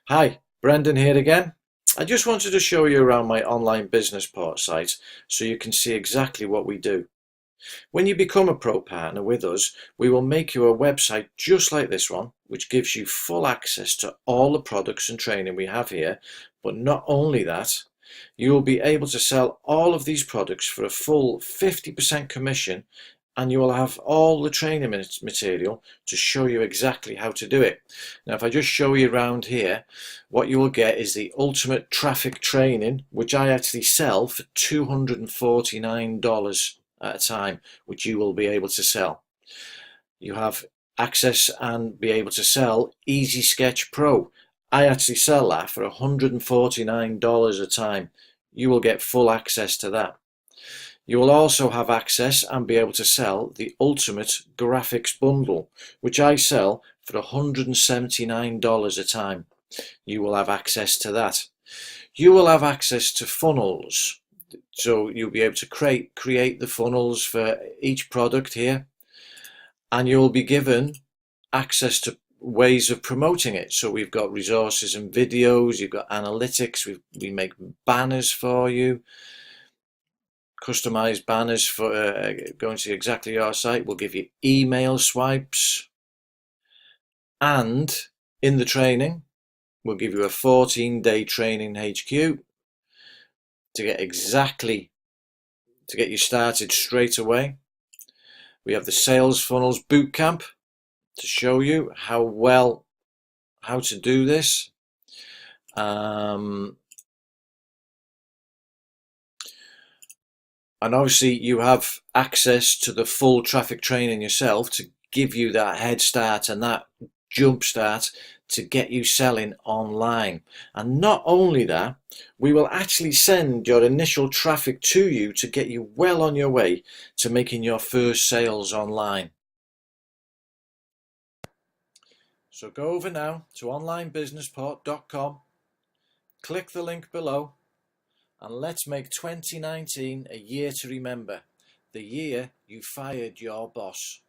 Hi, Brendan here again. I just wanted to show you around my online business part site so you can see exactly what we do. When you become a pro partner with us, we will make you a website just like this one, which gives you full access to all the products and training we have here. But not only that, you will be able to sell all of these products for a full 50% commission, and you will have all the training material to show you exactly how to do it. Now, if I just show you around here, what you will get is the ultimate traffic training, which I actually sell for $249 at a time, which you will be able to sell. You have access and be able to sell Easy Sketch Pro. I actually sell that for $149 a time. You will get full access to that. You will also have access and be able to sell the Ultimate Graphics Bundle, which I sell for $179 a time. You will have access to that. You will have access to funnels. So you'll be able to create the funnels for each product here, and you'll be given access to ways of promoting it. So we've got resources and videos, you've got analytics, we make banners for you, customized banners for going to exactly your site. We'll give you email swipes, and in the training we'll give you a 14-day training HQ to get you started straight away. We have the sales funnels bootcamp to show you how to do this. And obviously you have access to the full traffic training yourself to give you that head start and that jump start to get you selling online. And not only that, we will actually send your initial traffic to you to get you well on your way to making your first sales online. So go over now to onlinebusinessport.com, click the link below, and let's make 2019 a year to remember, the year you fired your boss.